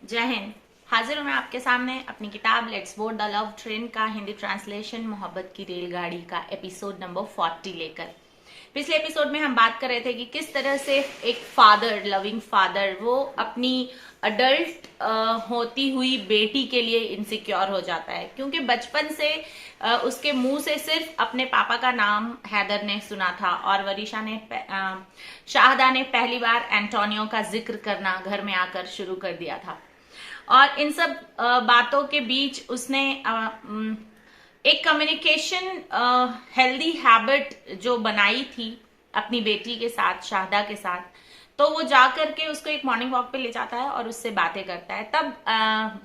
जय हिंद। हाजिर हूं मैं आपके सामने अपनी किताब let's board the love train का हिंदी ट्रांसलेशन मोहब्बत की रेलगाड़ी का एपिसोड नंबर 40 लेकर। पिछले एपिसोड में हम बात कर रहे थे कि किस तरह से एक फादर, लविंग फादर, वो अपनी अडल्ट होती हुई बेटी के लिए इनसिक्योर हो जाता है, क्योंकि बचपन से उसके मुंह से सिर्फ अपने पापा का नाम हैदर ने सुना था और शाहदा ने पहली बार एंटोनियो का जिक्र करना घर में आकर शुरू कर दिया था। और इन सब बातों के बीच उसने एक कम्युनिकेशन हेल्दी हैबिट जो बनाई थी अपनी बेटी के साथ, शाहदा के साथ। तो वो जा करके उसको एक मॉर्निंग वॉक पे ले जाता है और उससे बातें करता है। तब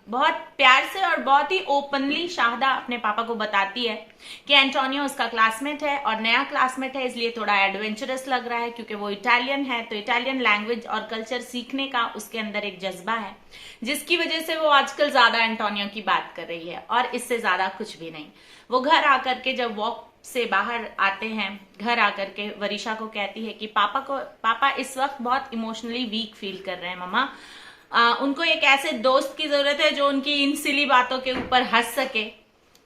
बहुत प्यार से और बहुत ही ओपनली शाहदा अपने पापा को बताती है कि एंटोनियो उसका क्लासमेट है और नया क्लासमेट है, इसलिए थोड़ा एडवेंचरस लग रहा है क्योंकि वो इटालियन है, तो इटालियन लैंग्वेज और कल्चर सीखने का उसके अंदर एक जज्बा है, जिसकी वजह से वो आजकल ज्यादा एंटोनियो की बात कर रही है और इससे ज्यादा कुछ भी नहीं। वो घर आकर के जब वॉक से बाहर आते हैं, घर आकर के वरीशा को कहती है कि पापा इस वक्त बहुत इमोशनली वीक फील कर रहे हैं मम्मा। उनको एक ऐसे दोस्त की जरूरत है जो उनकी इन सिली बातों के ऊपर हंस सके,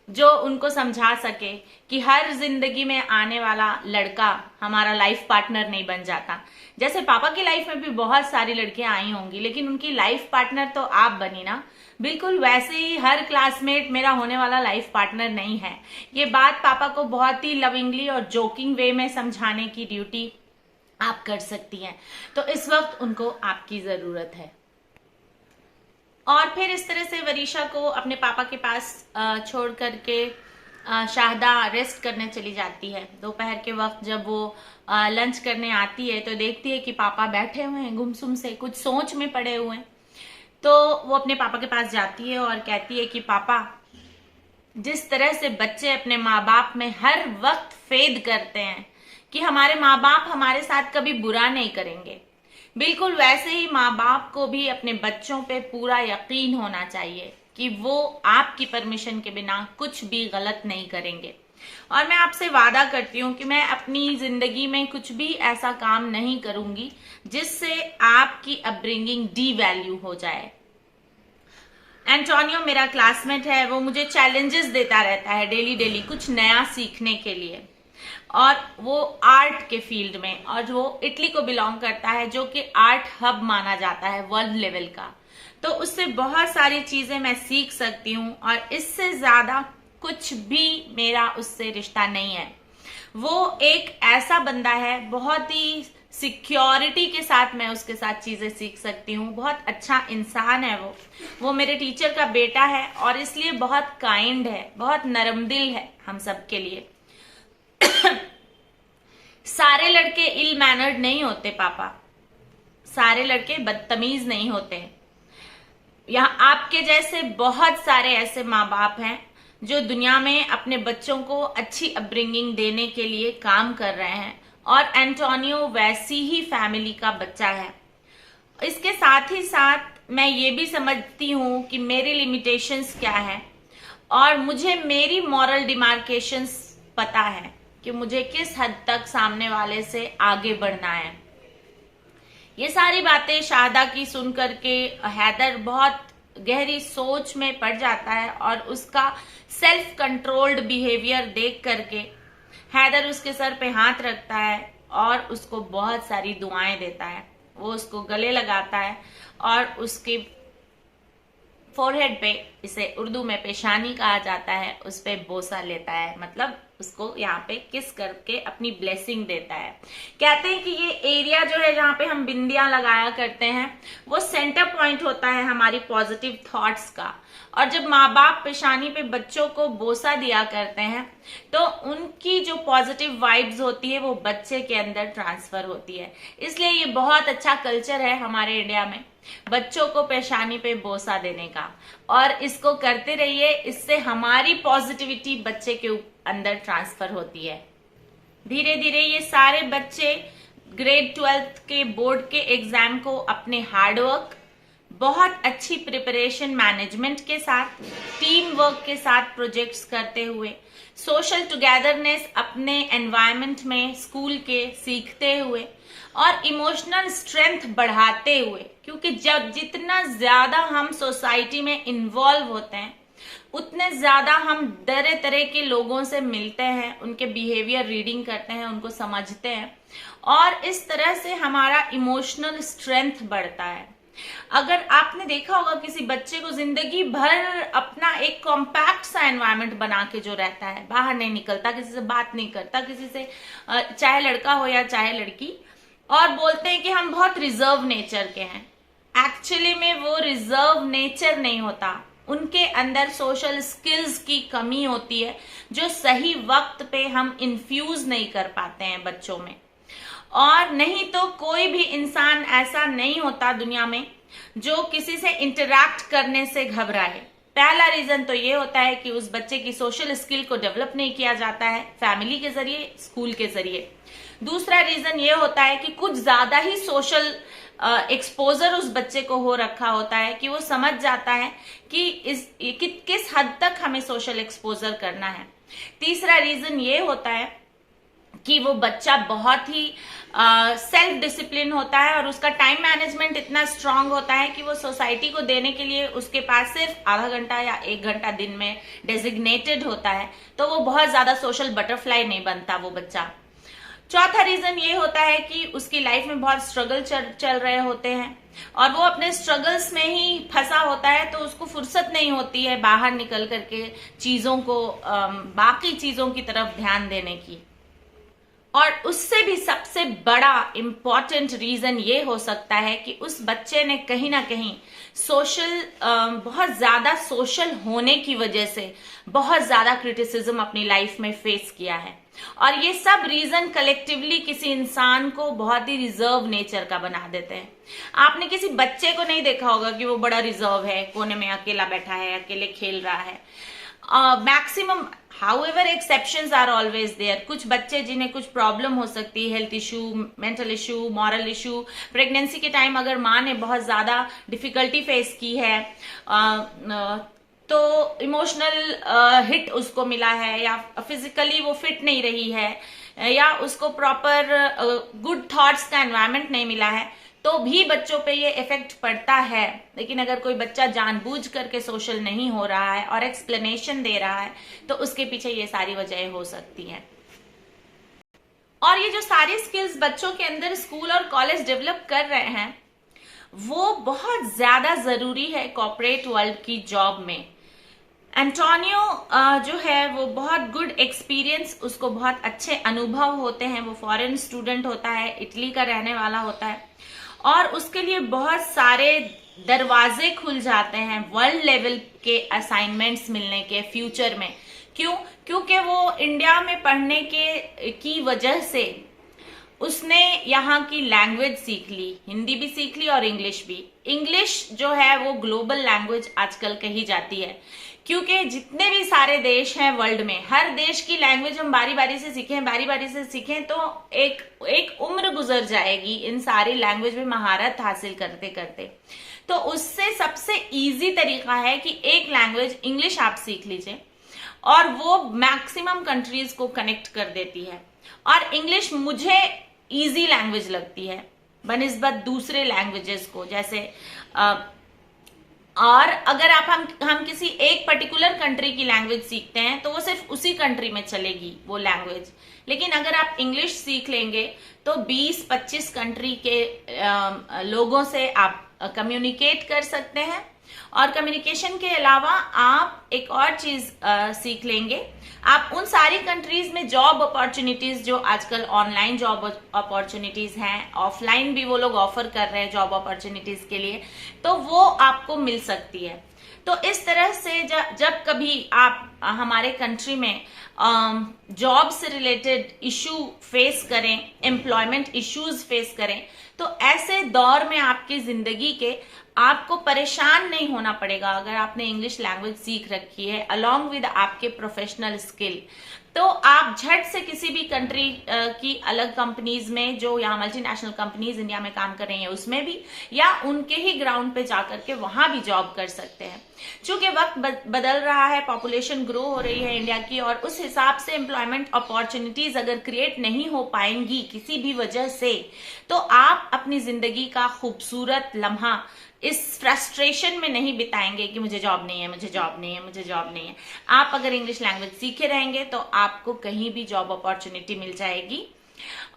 जो उनको समझा सके कि हर जिंदगी में आने वाला लड़का हमारा लाइफ पार्टनर नहीं बन जाता। जैसे पापा की लाइफ में भी बहुत सारी लड़कियां आई होंगी, लेकिन उनकी लाइफ पार्टनर तो आप बनी ना। बिल्कुल वैसे ही हर क्लासमेट मेरा होने वाला लाइफ पार्टनर नहीं है। ये बात पापा को बहुत ही लविंगली और जोकिंग वे में समझाने की ड्यूटी आप कर सकती हैं। तो इस वक्त उनको आपकी जरूरत है। और फिर इस तरह से वरीशा को अपने पापा के पास छोड़ करके शाहदा रेस्ट करने चली जाती है। दोपहर के वक्त जब वो लंच करने आती है तो देखती है कि पापा बैठे हुए हैं गुमसुम से, कुछ सोच में पड़े हुए हैं। तो वो अपने पापा के पास जाती है और कहती है कि पापा, जिस तरह से बच्चे अपने माँ बाप में हर वक्त फेद करते हैं कि हमारे माँ बाप हमारे साथ कभी बुरा नहीं करेंगे, बिल्कुल वैसे ही माँ बाप को भी अपने बच्चों पे पूरा यकीन होना चाहिए कि वो आपकी परमिशन के बिना कुछ भी गलत नहीं करेंगे। और मैं आपसे वादा करती हूँ कि मैं अपनी जिंदगी में कुछ भी ऐसा काम नहीं करूंगी जिससे आपकी अपब्रिंगिंग डी वैल्यू हो जाए। एंटोनियो मेरा क्लासमेट है, वो मुझे चैलेंजेस देता रहता है डेली डेली कुछ नया सीखने के लिए, और वो आर्ट के फील्ड में, और वो इटली को बिलोंग करता है जो कि आर्ट हब माना जाता है वर्ल्ड लेवल का। तो उससे बहुत सारी चीजें मैं सीख सकती हूँ और इससे ज्यादा कुछ भी मेरा उससे रिश्ता नहीं है। वो एक ऐसा बंदा है, बहुत ही सिक्योरिटी के साथ मैं उसके साथ चीजें सीख सकती हूँ। बहुत अच्छा इंसान है वो मेरे टीचर का बेटा है और इसलिए बहुत काइंड है, बहुत नरमदिल है हम सब के लिए। सारे लड़के इल मैनर्ड नहीं होते पापा, सारे लड़के बदतमीज नहीं होते। यहाँ आपके जैसे बहुत सारे ऐसे माँ बाप हैं जो दुनिया में अपने बच्चों को अच्छी अपब्रिंगिंग देने के लिए काम कर रहे हैं, और एंटोनियो वैसी ही फैमिली का बच्चा है। इसके साथ ही साथ मैं ये भी समझती हूँ कि मेरी लिमिटेशंस क्या है और मुझे मेरी मॉरल डिमार्केशंस पता है कि मुझे किस हद तक सामने वाले से आगे बढ़ना है। ये सारी बातें शाहदा की सुन करके हैदर बहुत गहरी सोच में पड़ जाता है और उसका सेल्फ कंट्रोल्ड बिहेवियर देख करके हैदर उसके सर पे हाथ रखता है और उसको बहुत सारी दुआएं देता है। वो उसको गले लगाता है और उसके फोरहेड पे, इसे उर्दू में पेशानी कहा जाता है, उस पे बोसा लेता है, मतलब उसको यहाँ पे किस करके अपनी ब्लेसिंग देता है। कहते हैं कि ये एरिया जो है जहाँ पे हम बिंदियां लगाया करते हैं वो सेंटर पॉइंट होता है हमारी पॉजिटिव थॉट्स का, और जब माँ बाप पेशानी पे बच्चों को बोसा दिया करते हैं तो उनकी जो पॉजिटिव वाइब्स होती है वो बच्चे के अंदर ट्रांसफर होती है। इसलिए ये बहुत अच्छा कल्चर है हमारे इंडिया में बच्चों को पेशानी पे बोसा देने का, और इसको करते रहिए, इससे हमारी पॉजिटिविटी बच्चे के अंदर ट्रांसफर होती है। धीरे धीरे ये सारे बच्चे ग्रेड 12 के बोर्ड के एग्जाम को अपने हार्डवर्क, बहुत अच्छी प्रिपरेशन मैनेजमेंट के साथ, टीम वर्क के साथ प्रोजेक्ट्स करते हुए, सोशल टुगेदरनेस अपने एनवायरनमेंट में स्कूल के सीखते हुए और इमोशनल स्ट्रेंथ बढ़ाते हुए, क्योंकि जब जितना ज्यादा हम सोसाइटी में इन्वॉल्व होते हैं उतने ज्यादा हम तरह तरह के लोगों से मिलते हैं, उनके बिहेवियर रीडिंग करते हैं, उनको समझते हैं और इस तरह से हमारा इमोशनल स्ट्रेंथ बढ़ता है। अगर आपने देखा होगा किसी बच्चे को जिंदगी भर अपना एक कॉम्पैक्ट सा एनवायरनमेंट बना के जो रहता है, बाहर नहीं निकलता, किसी से बात नहीं करता, किसी से चाहे लड़का हो या चाहे लड़की, और बोलते हैं कि हम बहुत रिजर्व नेचर के हैं। एक्चुअली में वो रिजर्व नेचर नहीं होता, उनके अंदर सोशल स्किल्स की कमी होती है जो सही वक्त पे हम इन्फ्यूज नहीं कर पाते हैं बच्चों में। और नहीं तो कोई भी इंसान ऐसा नहीं होता दुनिया में जो किसी से इंटरैक्ट करने से घबराए। पहला रीजन तो ये होता है कि उस बच्चे की सोशल स्किल को डेवलप नहीं किया जाता है फैमिली के जरिए, स्कूल के जरिए। दूसरा रीजन ये होता है कि कुछ ज्यादा ही सोशल एक्सपोजर उस बच्चे को हो रखा होता है कि वो समझ जाता है कि किस हद तक हमें सोशल एक्सपोजर करना है। तीसरा रीजन ये होता है कि वो बच्चा बहुत ही सेल्फ डिसिप्लिन होता है और उसका टाइम मैनेजमेंट इतना स्ट्रांग होता है कि वो सोसाइटी को देने के लिए उसके पास सिर्फ आधा घंटा या 1 घंटा दिन में डेजिग्नेटेड होता है, तो वो बहुत ज्यादा सोशल बटरफ्लाई नहीं बनता वो बच्चा। चौथा रीजन ये होता है कि उसकी लाइफ में बहुत स्ट्रगल चल रहे होते हैं और वो अपने स्ट्रगल्स में ही फंसा होता है, तो उसको फुर्सत नहीं होती है बाहर निकल करके चीजों को बाकी चीजों की तरफ ध्यान देने की। और उससे भी सबसे बड़ा इम्पॉर्टेंट रीजन ये हो सकता है कि उस बच्चे ने कहीं ना कहीं बहुत ज्यादा सोशल होने की वजह से बहुत ज्यादा क्रिटिसिज्म अपनी लाइफ में फेस किया है। और ये सब रीजन कलेक्टिवली किसी इंसान को बहुत ही रिजर्व नेचर का बना देते हैं। आपने किसी बच्चे को नहीं देखा होगा कि वो बड़ा रिजर्व है, कोने में अकेला बैठा है, अकेले खेल रहा है। Maximum however exceptions are always there. कुछ बच्चे जिन्हें कुछ प्रॉब्लम हो सकती है, health issue, mental issue, moral issue, pregnancy के टाइम अगर माँ ने बहुत ज्यादा डिफिकल्टी फेस की है तो इमोशनल हिट उसको मिला है, या फिजिकली वो फिट नहीं रही है, या उसको प्रॉपर गुड थॉट्स का एनवायरनमेंट नहीं मिला है, तो भी बच्चों पे ये इफेक्ट पड़ता है। लेकिन अगर कोई बच्चा जानबूझ करके सोशल नहीं हो रहा है और एक्सप्लेनेशन दे रहा है तो उसके पीछे ये सारी वजहें हो सकती हैं। और ये जो सारी स्किल्स बच्चों के अंदर स्कूल और कॉलेज डेवलप कर रहे हैं वो बहुत ज्यादा जरूरी है कॉर्पोरेट वर्ल्ड की जॉब में। एंटोनियो जो है वो बहुत गुड एक्सपीरियंस, उसको बहुत अच्छे अनुभव होते हैं। वो फॉरेन स्टूडेंट होता है, इटली का रहने वाला होता है और उसके लिए बहुत सारे दरवाजे खुल जाते हैं वर्ल्ड लेवल के असाइनमेंट्स मिलने के फ्यूचर में। क्यों? क्योंकि वो इंडिया में पढ़ने की वजह से उसने यहाँ की लैंग्वेज सीख ली, हिंदी भी सीख ली और इंग्लिश भी। इंग्लिश जो है वो ग्लोबल लैंग्वेज आजकल कही जाती है, क्योंकि जितने भी सारे देश हैं वर्ल्ड में, हर देश की लैंग्वेज हम बारी बारी से सीखें तो एक उम्र गुजर जाएगी इन सारी लैंग्वेज में महारत हासिल करते करते। तो उससे सबसे इजी तरीका है कि एक लैंग्वेज इंग्लिश आप सीख लीजिए और वो मैक्सिमम कंट्रीज को कनेक्ट कर देती है। और इंग्लिश मुझे इजी लैंग्वेज लगती है बनिस्बत दूसरे लैंग्वेजेस को। जैसे और अगर हम किसी एक पर्टिकुलर कंट्री की लैंग्वेज सीखते हैं तो वो सिर्फ उसी कंट्री में चलेगी वो लैंग्वेज। लेकिन अगर आप इंग्लिश सीख लेंगे तो 20-25 कंट्री के लोगों से आप कम्युनिकेट कर सकते हैं। और कम्युनिकेशन के अलावा आप एक और चीज सीख लेंगे, आप उन सारी कंट्रीज में जॉब अपॉर्चुनिटीज जो आजकल ऑनलाइन जॉब अपॉर्चुनिटीज हैं, ऑफलाइन भी वो लोग ऑफर कर रहे हैं जॉब अपॉर्चुनिटीज के लिए, तो वो आपको मिल सकती है। तो इस तरह से जब कभी आप हमारे कंट्री में जॉब से रिलेटेड इशू फेस करें, एम्प्लॉयमेंट इश्यूज फेस करें, तो ऐसे दौर में आपकी जिंदगी के आपको परेशान नहीं होना पड़ेगा अगर आपने इंग्लिश लैंग्वेज सीख रखी है अलोंग विद आपके प्रोफेशनल स्किल। तो आप झट से किसी भी कंट्री की अलग कंपनीज में, जो यहाँ मल्टीनेशनल कंपनीज इंडिया में काम कर रही हैं उसमें भी, या उनके ही ग्राउंड पे जाकर के वहां भी जॉब कर सकते हैं। चूंकि वक्त बदल रहा है, पॉपुलेशन ग्रो हो रही है इंडिया की, और उस हिसाब से एम्प्लॉयमेंट अपॉर्चुनिटीज अगर क्रिएट नहीं हो पाएंगी किसी भी वजह से, तो आप अपनी जिंदगी का खूबसूरत लम्हा इस फ्रस्ट्रेशन में नहीं बिताएंगे कि मुझे जॉब नहीं है, मुझे जॉब नहीं है, मुझे जॉब नहीं है। आप अगर इंग्लिश लैंग्वेज सीखे रहेंगे तो आपको कहीं भी जॉब अपॉर्चुनिटी मिल जाएगी।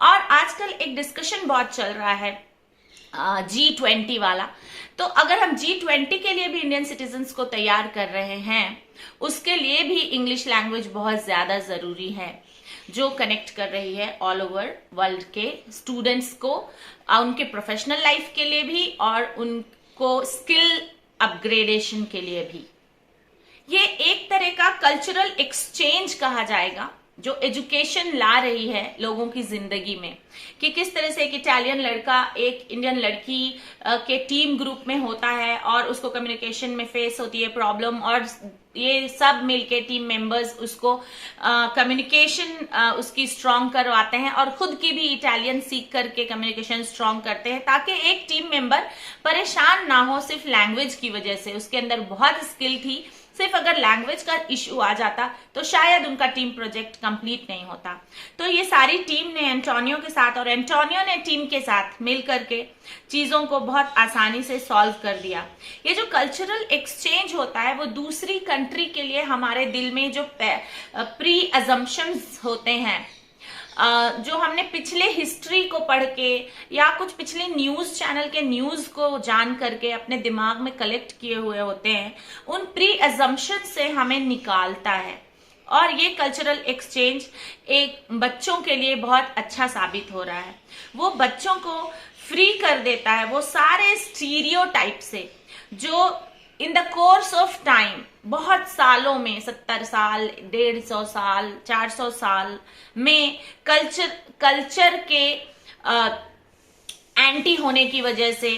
और आजकल एक डिस्कशन बहुत चल रहा है G20 वाला। तो अगर हम G20 के लिए भी इंडियन सिटीजन्स को तैयार कर रहे हैं, उसके लिए भी इंग्लिश लैंग्वेज बहुत ज्यादा जरूरी है, जो कनेक्ट कर रही है ऑल ओवर वर्ल्ड के स्टूडेंट्स को, उनके प्रोफेशनल लाइफ के लिए भी और उनको स्किल अपग्रेडेशन के लिए भी। ये एक तरह का कल्चरल एक्सचेंज कहा जाएगा जो एजुकेशन ला रही है लोगों की जिंदगी में, कि किस तरह से एक इटालियन लड़का एक इंडियन लड़की के टीम ग्रुप में होता है और उसको कम्युनिकेशन में फेस होती है प्रॉब्लम, और ये सब मिलके टीम मेंबर्स उसको कम्युनिकेशन उसकी स्ट्रांग करवाते हैं, और खुद की भी इटालियन सीख करके कम्युनिकेशन स्ट्रांग करते हैं, ताकि एक टीम मेंबर परेशान ना हो सिर्फ लैंग्वेज की वजह से। उसके अंदर बहुत स्किल थी, सिर्फ अगर लैंग्वेज का इश्यू आ जाता तो शायद उनका टीम प्रोजेक्ट कंप्लीट नहीं होता। तो ये सारी टीम ने एंटोनियो के साथ और एंटोनियो ने टीम के साथ मिल करके चीजों को बहुत आसानी से सॉल्व कर दिया। ये जो कल्चरल एक्सचेंज होता है वो दूसरी कंट्री के लिए हमारे दिल में जो प्री अजम्पशंस होते हैं, जो हमने पिछले हिस्ट्री को पढ़ के या कुछ पिछले न्यूज चैनल के न्यूज को जान करके अपने दिमाग में कलेक्ट किए हुए होते हैं, उन प्री अजम्पशन से हमें निकालता है। और ये कल्चरल एक्सचेंज एक बच्चों के लिए बहुत अच्छा साबित हो रहा है। वो बच्चों को फ्री कर देता है वो सारे स्टीरियोटाइप से, जो इन द कोर्स ऑफ टाइम बहुत सालों में, 70 साल, 150 साल, 400 साल में कल्चर के एंटी होने की वजह से,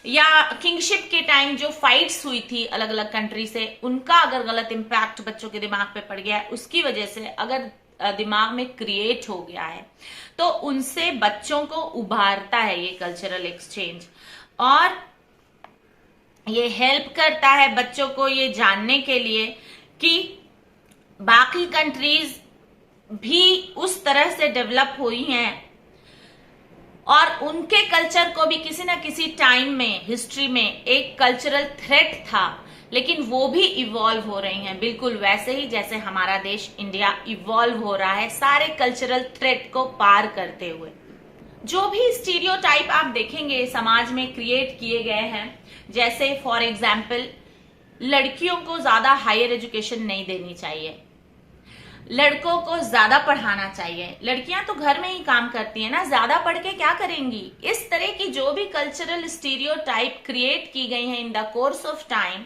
या किंगशिप के टाइम जो फाइट्स हुई थी अलग अलग कंट्री से, उनका अगर गलत इम्पैक्ट बच्चों के दिमाग पे पड़ गया है, उसकी वजह से अगर दिमाग में क्रिएट हो गया है, तो उनसे बच्चों को उभारता है ये कल्चरल एक्सचेंज। और ये हेल्प करता है बच्चों को ये जानने के लिए कि बाकी कंट्रीज भी उस तरह से डेवलप हुई हैं और उनके कल्चर को भी किसी ना किसी टाइम में हिस्ट्री में एक कल्चरल थ्रेट था, लेकिन वो भी इवॉल्व हो रही हैं, बिल्कुल वैसे ही जैसे हमारा देश इंडिया इवॉल्व हो रहा है सारे कल्चरल थ्रेट को पार करते हुए। जो भी स्टीरियोटाइप आप देखेंगे समाज में क्रिएट किए गए हैं, जैसे फॉर एग्जाम्पल लड़कियों को ज्यादा हायर एजुकेशन नहीं देनी चाहिए, लड़कों को ज्यादा पढ़ाना चाहिए, लड़कियां तो घर में ही काम करती हैं ना, ज्यादा पढ़ के क्या करेंगी, इस तरह की जो भी कल्चरल स्टीरियोटाइप क्रिएट की गई हैं इन द कोर्स ऑफ टाइम,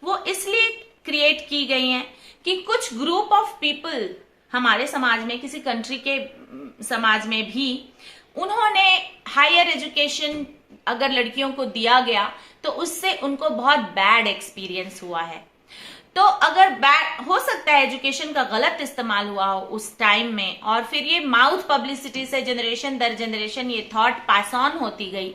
वो इसलिए क्रिएट की गई हैं कि कुछ ग्रुप ऑफ पीपल हमारे समाज में, किसी कंट्री के समाज में भी, उन्होंने हायर एजुकेशन अगर लड़कियों को दिया गया तो उससे उनको बहुत बैड एक्सपीरियंस हुआ है। तो अगर बैड हो सकता है एजुकेशन का गलत इस्तेमाल हुआ हो उस टाइम में, और फिर ये माउथ पब्लिसिटी से जनरेशन दर जनरेशन ये थॉट पास ऑन होती गई,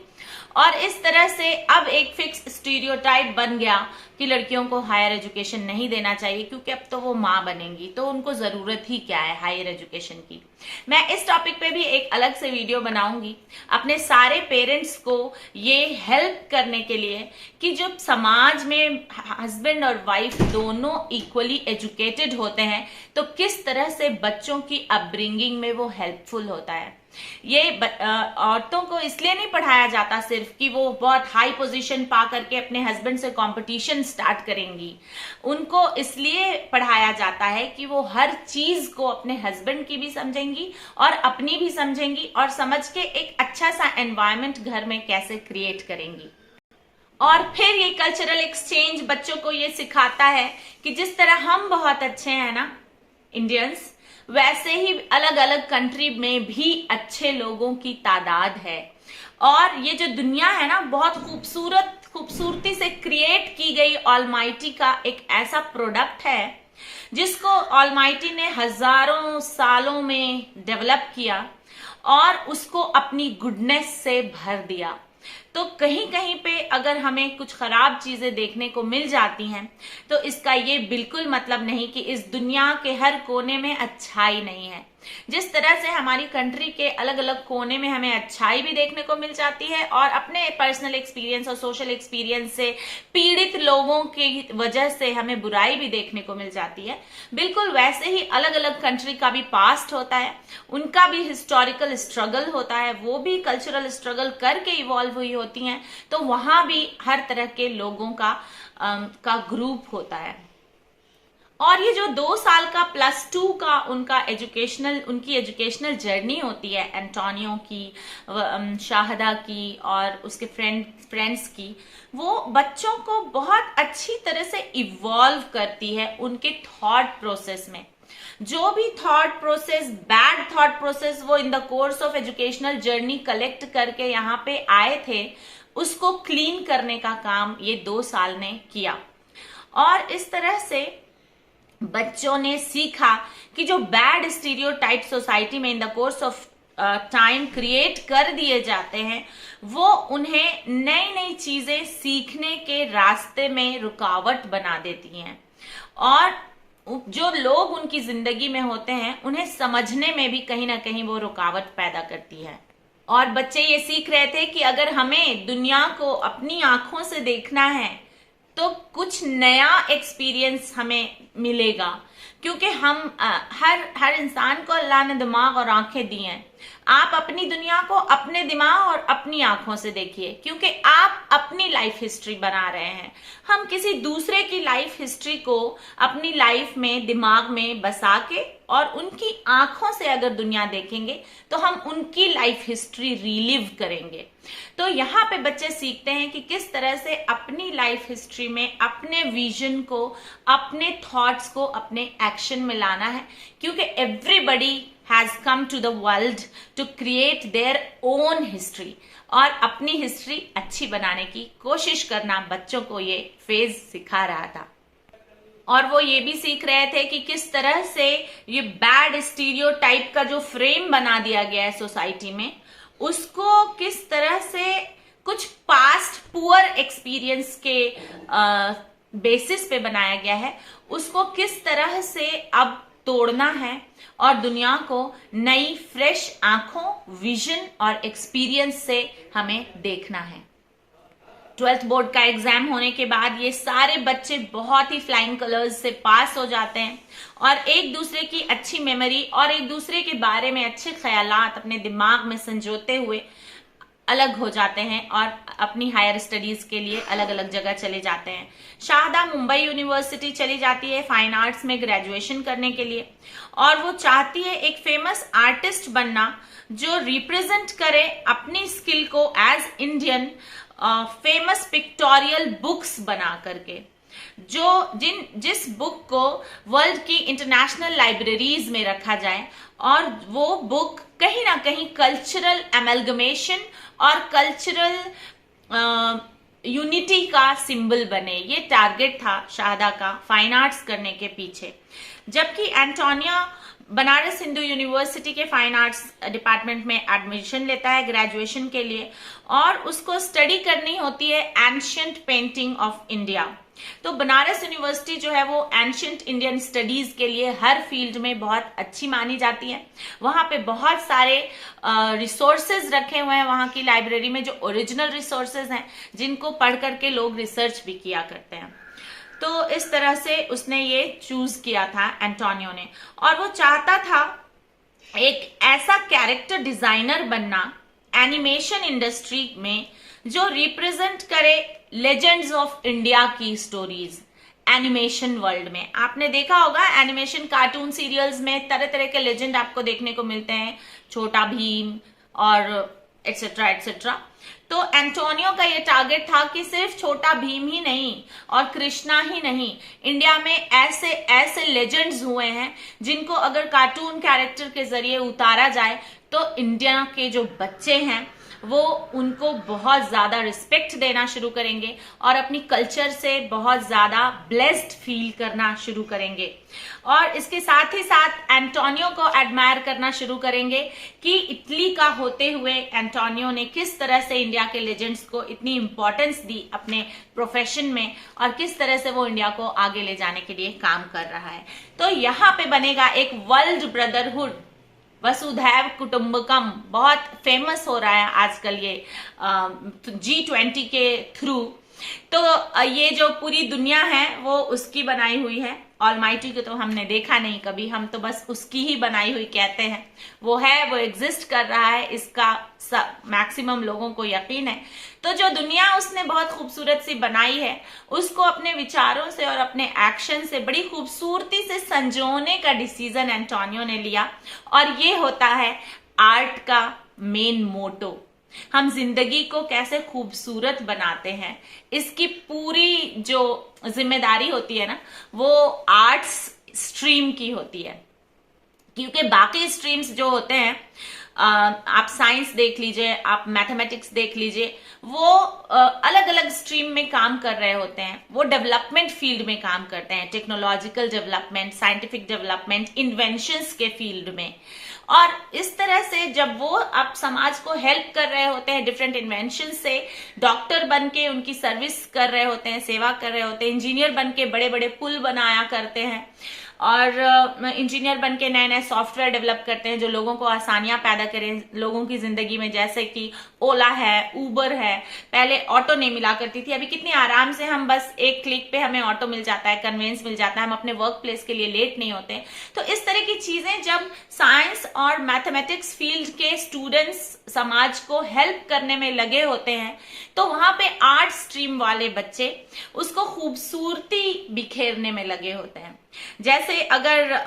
और इस तरह से अब एक फिक्स स्टीरियोटाइप बन गया कि लड़कियों को हायर एजुकेशन नहीं देना चाहिए, क्योंकि अब तो वो माँ बनेंगी तो उनको जरूरत ही क्या है हायर एजुकेशन की। मैं इस टॉपिक पे भी एक अलग से वीडियो बनाऊंगी अपने सारे पेरेंट्स को ये हेल्प करने के लिए कि जब समाज में हस्बैंड और वाइफ दोनों इक्वली एजुकेटेड होते हैं तो किस तरह से बच्चों की अपब्रिंगिंग में वो हेल्पफुल होता है। ये औरतों को इसलिए नहीं पढ़ाया जाता सिर्फ कि वो बहुत हाई पोजीशन पा करके अपने हस्बैंड से कंपटीशन स्टार्ट करेंगी, उनको इसलिए पढ़ाया जाता है कि वो हर चीज को अपने हस्बैंड की भी समझेंगी और अपनी भी समझेंगी, और समझ के एक अच्छा सा एनवायरनमेंट घर में कैसे क्रिएट करेंगी। और फिर ये कल्चरल एक्सचेंज बच्चों को ये सिखाता है कि जिस तरह हम बहुत अच्छे हैं ना इंडियंस, वैसे ही अलग अलग कंट्री में भी अच्छे लोगों की तादाद है, और ये जो दुनिया है ना बहुत खूबसूरत खूबसूरती से क्रिएट की गई ऑलमाइटी का एक ऐसा प्रोडक्ट है जिसको ऑलमाइटी ने हजारों सालों में डेवलप किया और उसको अपनी गुडनेस से भर दिया। तो कहीं कहीं पे अगर हमें कुछ खराब चीजें देखने को मिल जाती हैं तो इसका ये बिल्कुल मतलब नहीं कि इस दुनिया के हर कोने में अच्छाई नहीं है। जिस तरह से हमारी कंट्री के अलग अलग कोने में हमें अच्छाई भी देखने को मिल जाती है और अपने पर्सनल एक्सपीरियंस और सोशल एक्सपीरियंस से पीड़ित लोगों की वजह से हमें बुराई भी देखने को मिल जाती है, बिल्कुल वैसे ही अलग अलग कंट्री का भी पास्ट होता है, उनका भी हिस्टोरिकल स्ट्रगल होता है, वो भी कल्चरल स्ट्रगल करके इवॉल्व हुई होती हैं। तो वहां भी हर तरह के लोगों का ग्रुप होता है। और ये जो 2 साल का +2 का उनकी एजुकेशनल जर्नी होती है, एंटोनियो की, शाहदा की और उसके फ्रेंड्स की, वो बच्चों को बहुत अच्छी तरह से इवॉल्व करती है उनके थॉट प्रोसेस में। जो भी thought process, bad thought process वो in the course of educational journey collect करके यहाँ पे आए थे, उसको क्लीन करने का काम ये 2 साल ने किया। और इस तरह से बच्चों ने सीखा कि जो बैड स्टीरियोटाइप सोसाइटी में इन the course of time create कर दिए जाते हैं, वो उन्हें नई नई चीजें सीखने के रास्ते में रुकावट बना देती हैं और जो लोग उनकी जिंदगी में होते हैं उन्हें समझने में भी कहीं ना कहीं वो रुकावट पैदा करती है। और बच्चे ये सीख रहे थे कि अगर हमें दुनिया को अपनी आंखों से देखना है तो कुछ नया एक्सपीरियंस हमें मिलेगा, क्योंकि हम हर इंसान को अल्लाह ने दिमाग और आंखें दी हैं। आप अपनी दुनिया को अपने दिमाग और अपनी आंखों से देखिए, क्योंकि आप अपनी लाइफ हिस्ट्री बना रहे हैं। हम किसी दूसरे की लाइफ हिस्ट्री को अपनी लाइफ में दिमाग में बसा के और उनकी आंखों से अगर दुनिया देखेंगे तो हम उनकी लाइफ हिस्ट्री रिलिव करेंगे। तो यहाँ पे बच्चे सीखते हैं कि किस तरह से अपनी लाइफ हिस्ट्री में अपने विजन को, अपने थॉट्स को अपने एक्शन में लाना है, क्योंकि everybody has come to the world to create their own history और अपनी हिस्ट्री अच्छी बनाने की कोशिश करना बच्चों को ये फेज सिखा रहा था। और वो ये भी सीख रहे थे कि किस तरह से ये बैड स्टीरियोटाइप का जो फ्रेम बना दिया गया है सोसाइटी में, उसको किस तरह से कुछ पास्ट पुअर एक्सपीरियंस के बेसिस पे बनाया गया है, उसको किस तरह से अब तोड़ना है और दुनिया को नई फ्रेश आंखों, विजन और एक्सपीरियंस से हमें देखना है। 12th बोर्ड का एग्जाम होने के बाद ये सारे बच्चे बहुत ही फ्लाइंग कलर्स से पास हो जाते हैं और एक दूसरे की अच्छी मेमोरी और एक दूसरे के बारे में अच्छे ख्यालात अपने दिमाग में संजोते हुए अलग हो जाते हैं और अपनी हायर स्टडीज के लिए अलग अलग जगह चले जाते हैं। शाहदा मुंबई यूनिवर्सिटी चली जाती है फाइन आर्ट्स में ग्रेजुएशन करने के लिए और वो चाहती है एक फेमस आर्टिस्ट बनना जो रिप्रेजेंट करे अपनी स्किल को as Indian, famous pictorial books बना करके, जिस बुक को वर्ल्ड की इंटरनेशनल लाइब्रेरीज में रखा जाए और वो बुक कहीं ना कहीं कल्चरल एमलगमेशन और कल्चरल यूनिटी का सिंबल बने। ये टारगेट था शाहदा का फाइन आर्ट्स करने के पीछे। जबकि एंटोनिया बनारस हिंदू यूनिवर्सिटी के फाइन आर्ट्स डिपार्टमेंट में एडमिशन लेता है ग्रेजुएशन के लिए और उसको स्टडी करनी होती है एंशियंट पेंटिंग ऑफ इंडिया। तो बनारस यूनिवर्सिटी जो है वो एंशियंट इंडियन स्टडीज के लिए हर फील्ड में बहुत अच्छी मानी जाती है। वहां पे बहुत सारे रिसोर्सेज रखे हुए हैं वहां की लाइब्रेरी में, जो ओरिजिनल रिसोर्सेज हैं जिनको पढ़ करके लोग रिसर्च भी किया करते हैं। तो इस तरह से उसने ये चूज किया था एंटोनियो ने, और वो चाहता था एक ऐसा कैरेक्टर डिजाइनर बनना एनिमेशन इंडस्ट्री में जो रिप्रेजेंट करे लेजेंड्स ऑफ इंडिया की स्टोरीज एनिमेशन वर्ल्ड में। आपने देखा होगा एनिमेशन कार्टून सीरियल्स में तरह तरह के लेजेंड आपको देखने को मिलते हैं, छोटा भीम और एटसेट्रा एटसेट्रा। तो एंटोनियो का ये टारगेट था कि सिर्फ छोटा भीम ही नहीं और कृष्णा ही नहीं, इंडिया में ऐसे ऐसे लेजेंड्स हुए हैं जिनको अगर कार्टून कैरेक्टर के जरिए उतारा जाए तो इंडिया के जो बच्चे हैं वो उनको बहुत ज्यादा रिस्पेक्ट देना शुरू करेंगे और अपनी कल्चर से बहुत ज्यादा ब्लेस्ड फील करना शुरू करेंगे। और इसके साथ ही साथ एंटोनियो को एडमायर करना शुरू करेंगे कि इटली का होते हुए एंटोनियो ने किस तरह से इंडिया के लेजेंड्स को इतनी इंपॉर्टेंस दी अपने प्रोफेशन में और किस तरह से वो इंडिया को आगे ले जाने के लिए काम कर रहा है। तो यहाँ पे बनेगा एक वर्ल्ड ब्रदरहुड, वसुधैव कुटुंबकम, बहुत फेमस हो रहा है आजकल ये G20 के थ्रू। तो ये जो पूरी दुनिया है वो उसकी बनाई हुई है। ऑलमाइटी को तो हमने देखा नहीं कभी, हम तो बस उसकी ही बनाई हुई कहते हैं। वो है, वो एग्जिस्ट कर रहा है, इसका मैक्सिमम लोगों को यकीन है। तो जो दुनिया उसने बहुत खूबसूरत सी बनाई है, उसको अपने विचारों से और अपने एक्शन से बड़ी खूबसूरती से संजोने का डिसीजन एंटोनियो ने लिया। और ये होता है आर्ट का मेन मोटो। हम जिंदगी को कैसे खूबसूरत बनाते हैं, इसकी पूरी जो जिम्मेदारी होती है ना, वो आर्ट्स स्ट्रीम की होती है। क्योंकि बाकी स्ट्रीम्स जो होते हैं, आप साइंस देख लीजिए, आप मैथमेटिक्स देख लीजिए, वो अलग अलग स्ट्रीम में काम कर रहे होते हैं। वो डेवलपमेंट फील्ड में काम करते हैं, technological development, scientific development, inventions के फील्ड में। और इस तरह से जब वो आप समाज को हेल्प कर रहे होते हैं डिफरेंट इन्वेंशन से, डॉक्टर बन के उनकी सर्विस कर रहे होते हैं, सेवा कर रहे होते हैं, इंजीनियर बन के बड़े बड़े पुल बनाया करते हैं, और इंजीनियर बन के नए नए सॉफ्टवेयर डेवलप करते हैं जो लोगों को आसानियां पैदा करें लोगों की जिंदगी में। जैसे कि ओला है, उबर है, पहले ऑटो नहीं मिला करती थी, अभी कितनी आराम से हम बस एक क्लिक पे हमें ऑटो मिल जाता है, कन्वेंस मिल जाता है, हम अपने वर्क प्लेस के लिए लेट नहीं होते। तो इस तरह की चीजें जब साइंस और मैथमेटिक्स फील्ड के स्टूडेंट्स समाज को हेल्प करने में लगे होते हैं, तो वहां पे आर्ट स्ट्रीम वाले बच्चे उसको खूबसूरती बिखेरने में लगे होते हैं। जैसे अगर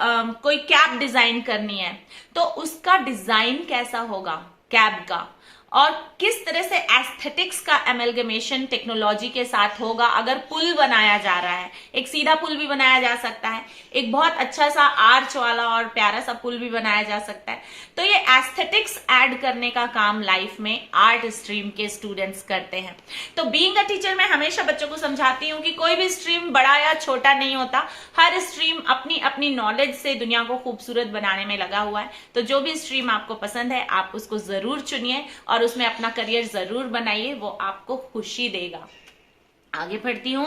कोई कैब डिजाइन करनी है, तो उसका डिजाइन कैसा होगा कैब का, और किस तरह से एस्थेटिक्स का एमलगमेशन टेक्नोलॉजी के साथ होगा। अगर पुल बनाया जा रहा है, एक सीधा पुल भी बनाया जा सकता है, एक बहुत अच्छा सा आर्च वाला और प्यारा सा पुल भी बनाया जा सकता है। तो ये एस्थेटिक्स ऐड करने का काम लाइफ में आर्ट स्ट्रीम के स्टूडेंट्स करते हैं। तो बीइंग अ टीचर मैं हमेशा बच्चों को समझाती हूँ कि कोई भी स्ट्रीम बड़ा या छोटा नहीं होता, हर स्ट्रीम अपनी अपनी नॉलेज से दुनिया को खूबसूरत बनाने में लगा हुआ है। तो जो भी स्ट्रीम आपको पसंद है, आप उसको जरूर चुनिए और उसमें अपना करियर जरूर बनाइए, वो आपको खुशी देगा। आगे बढ़ती हूं।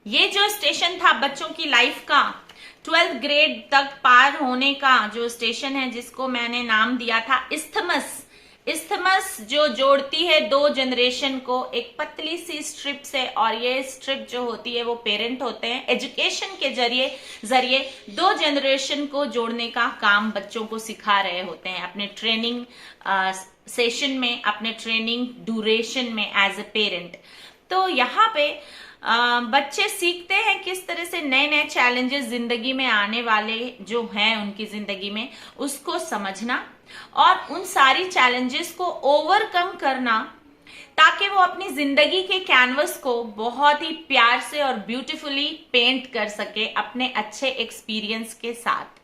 ये जो स्टेशन था बच्चों की लाइफ का, 12th ग्रेड तक पार होने का जो स्टेशन है, जिसको मैंने नाम दिया था इस्थमस। इस्थमस जो जोड़ती है दो जनरेशन को एक पतली सी स्ट्रिप से, और ये स्ट्रिप जो होती है वो पेरेंट होते हैं। एजुकेशन के जरिए दो जनरेशन को जोड़ने का काम बच्चों को सिखा रहे होते हैं अपने ट्रेनिंग सेशन में, अपने ट्रेनिंग ड्यूरेशन में एज ए पेरेंट। तो यहाँ पे बच्चे सीखते हैं किस तरह से नए नए चैलेंजेस जिंदगी में आने वाले जो हैं उनकी जिंदगी में, उसको समझना और उन सारी चैलेंजेस को ओवरकम करना, ताकि वो अपनी जिंदगी के कैनवस को बहुत ही प्यार से और ब्यूटीफुली पेंट कर सके अपने अच्छे एक्सपीरियंस के साथ।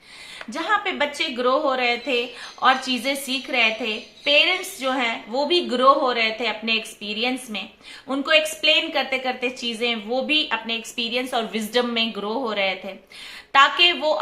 जहां पे बच्चे ग्रो हो रहे थे और चीजें सीख रहे थे, पेरेंट्स जो हैं वो भी ग्रो हो रहे थे अपने एक्सपीरियंस में, उनको एक्सप्लेन करते करते चीजें वो भी अपने एक्सपीरियंस और विजडम में ग्रो हो रहे थे, ताकि वो